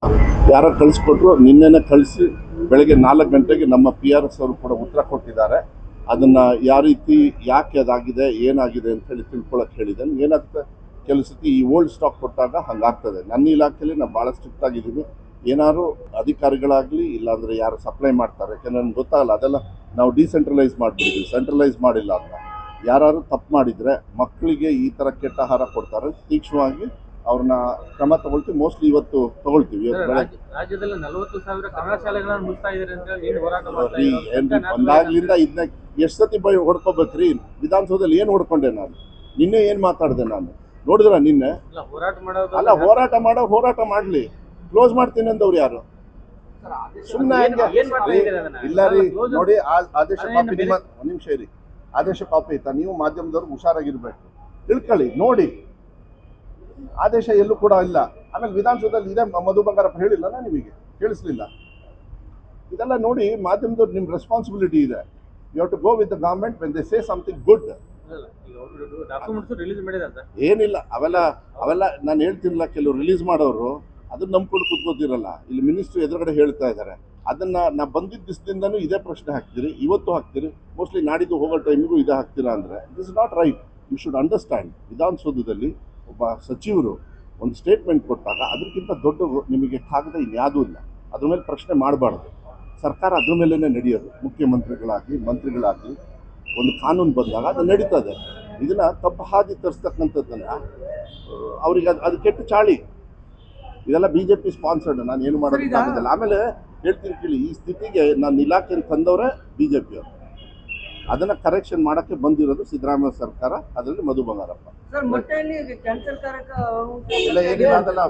ಯಾರೋ ಕಳಿಸ್ಕೊಟ್ರು, ನಿನ್ನೆನೇ ಕಳಿಸಿ ಬೆಳಗ್ಗೆ 4 ಗಂಟೆಗೆ ನಮ್ಮ PRS ಅವರು ಕೂಡ ಉತ್ತರ ಕೊಟ್ಟಿದ್ದಾರೆ. ಅದನ್ನು ಯಾವ ರೀತಿ ಯಾಕೆ ಅದಾಗಿದೆ ಏನಾಗಿದೆ ಅಂತ ಹೇಳಿ ತಿಳ್ಕೊಳಕ್ಕೆ ಹೇಳಿದ್ದೇನೆ. ಏನಾಗ್ತದೆ ಕೆಲವು ಸತಿ ಈ ಓಲ್ಡ್ ಸ್ಟಾಕ್ ಕೊಟ್ಟಾಗ ಹಂಗಾಗ್ತದೆ. ನನ್ನ ಇಲಾಖೆಯಲ್ಲಿ ನಾನು ಭಾಳ ಸ್ಟ್ರಿಕ್ಟ್ ಆಗಿದ್ದೀನಿ. ಏನಾದ್ರು ಅಧಿಕಾರಿಗಳಾಗಲಿ ಇಲ್ಲಾಂದರೆ ಯಾರು ಸಪ್ಲೈ ಮಾಡ್ತಾರೆ, ಯಾಕೆಂದರೆ ನನಗೆ ಗೊತ್ತಾಗಲ್ಲ, ಅದೆಲ್ಲ ನಾವು ಡಿಸೆಂಟ್ರಲೈಸ್ ಮಾಡಿಬಿಟ್ಟಿದ್ವಿ, ಸೆಂಟ್ರಲೈಸ್ ಮಾಡಿಲ್ಲ ಅಂತ. ಯಾರು ತಪ್ಪು ಮಾಡಿದರೆ ಮಕ್ಕಳಿಗೆ ಈ ಥರ ಕೆಟ್ಟ ಆಹಾರ ಕೊಡ್ತಾರೆ, ತೀಕ್ಷ್ಣವಾಗಿ ಅವ್ರನ್ನ ಕ್ರಮ ತಗೊಳ್ತೀವಿ. ಮೋಸ್ಟ್ಲಿ ಇವತ್ತು ತಗೊಳ್ತೀವಿ. ರಾಜ್ಯದಲ್ಲಿ 40,000 ಕನ್ನಡ ಶಾಲೆಗಳನ್ನು ಮುಚ್ತಾ ಇದ್ದಾರೆ ಅಂತ ಏನು ಹೋರಾಟ ಮಾಡ್ತಾ ಇದ್ದಾರೆ? ಬಂದಾಗ್ಲಿಂದ ಇದನ್ನ ಎಷ್ಟು ಸತಿ ಹೊಡ್ಕೋಬೇಕ್ರಿ? ವಿಧಾನಸೌಧದಲ್ಲಿ ಏನು ಹೊಡ್ಕೊಂಡೆ ನಾನು? ನಿನ್ನೆ ಏನು ಮಾತಾಡಿದೆ ನಾನು? ನೋಡಿದ್ರ ನಿನ್ನೆ? ಅಲ್ಲ, ಹೋರಾಟ ಮಾಡಲಿ. ಕ್ಲೋಸ್ ಮಾಡ್ತೀನಿ ಅಂದವ್ರು ಯಾರು? ಸುಮ್ಮನೆ ಇಲ್ಲ ರೀ. ನೋಡಿ, ಆದೇಶ ಕಾಪಿ ನಿಮ್ಮ ಒಂದು ನಿಮಿಷ ಇರಿ. ಆದೇಶ ಕಾಪಿ ಐತಾ? ನೀವು ಮಾಧ್ಯಮದವ್ರು ಹುಷಾರಾಗಿರ್ಬೇಕು, ತಿಳ್ಕೊಳ್ಳಿ, ನೋಡಿ. ಆದೇಶ ಎಲ್ಲೂ ಕೂಡ ಇಲ್ಲ. ಆಮೇಲೆ ವಿಧಾನಸೌಧದಲ್ಲಿ ಇದೆ, ಮಧು ಬಂಗಾರಪ್ಪ ಹೇಳಿಲ್ಲ, ನಾನು ನಿಮಗೆ ಕೇಳಿಸ್ಲಿಲ್ಲ. ಇದೆಲ್ಲ ನೋಡಿ, ಮಾಧ್ಯಮದವ್ರು ನಿಮ್ಮ ರೆಸ್ಪಾನ್ಸಿಬಿಲಿಟಿ ಇದೆ. You have to go with the government when they say something good. ಏನಿಲ್ಲ, ಅವೆಲ್ಲ ನಾನು ಹೇಳ್ತಿರಲಿಲ್ಲ. ಕೆಲವು ರಿಲೀಸ್ ಮಾಡೋರು ಅದನ್ನ ನಂಬ್ಕೊಂಡು ಕೂತ್ಕೋತಿರಲ್ಲ. ಇಲ್ಲಿ ಮಿನಿಸ್ಟ್ರು ಎದುರುಗಡೆ ಹೇಳ್ತಾ ಇದ್ದಾರೆ. ಅದನ್ನು ನಾ ಬಂದಿದ್ದ ದಿವಸದಿಂದನೂ ಇದೇ ಪ್ರಶ್ನೆ ಹಾಕ್ತೀರಿ, ಇವತ್ತು ಹಾಕ್ತೀರಿ, ಮೋಸ್ಟ್ಲಿ ನಾಡಿದ್ದು ಹೋಗೋ ಟೈಮಿಗೂ ಇದೇ ಹಾಕ್ತೀರಾ ಅಂದರೆ it is not right. You should understand. ವಿಧಾನಸೌಧದಲ್ಲಿ ಒಬ್ಬ ಸಚಿವರು ಒಂದು ಸ್ಟೇಟ್ಮೆಂಟ್ ಕೊಟ್ಟಾಗ ಅದಕ್ಕಿಂತ ದೊಡ್ಡ ನಿಮಗೆ ಕಾಗದ ಇನ್ಯಾವುದೂ ಇಲ್ಲ. ಅದ್ರ ಮೇಲೆ ಪ್ರಶ್ನೆ ಮಾಡಬಾರ್ದು. ಸರ್ಕಾರ ಅದ್ರ ಮೇಲೇ ನಡೆಯೋದು. ಮುಖ್ಯಮಂತ್ರಿಗಳಾಗಲಿ ಮಂತ್ರಿಗಳಾಗಲಿ ಒಂದು ಕಾನೂನು ಬಂದಾಗ ಅದು ನಡೀತದೆ. ಇದನ್ನು ತಪ್ಪು ಹಾದಿ ತರಿಸ್ತಕ್ಕಂಥದ್ದನ್ನು ಅವ್ರಿಗೆ ಅದು ಕೆಟ್ಟ ಚಾಳಿ. ಇದೆಲ್ಲ BJP ಸ್ಪಾನ್ಸರ್ಡ್. ನಾನು ಏನು ಮಾಡೋದಕ್ಕಾಗೋದಿಲ್ಲ. ಆಮೇಲೆ ಹೇಳ್ತೀನಿ ಕೇಳಿ, ಈ ಸ್ಥಿತಿಗೆ ನಾನು ಇಲಾಖೆಯನ್ನು ತಂದವರೇ BJP ಅವರು. ಅದನ್ನು ಕರೆಕ್ಷನ್ ಮಾಡೋಕ್ಕೆ ಬಂದಿರೋದು ಸಿದ್ದರಾಮಯ್ಯ ಸರ್ಕಾರ, ಅದರಲ್ಲಿ ಮಧು ಬಂಗಾರಪ್ಪ. ಇಲ್ಲ, ಏನಿಲ್ಲ, ಅದೆಲ್ಲ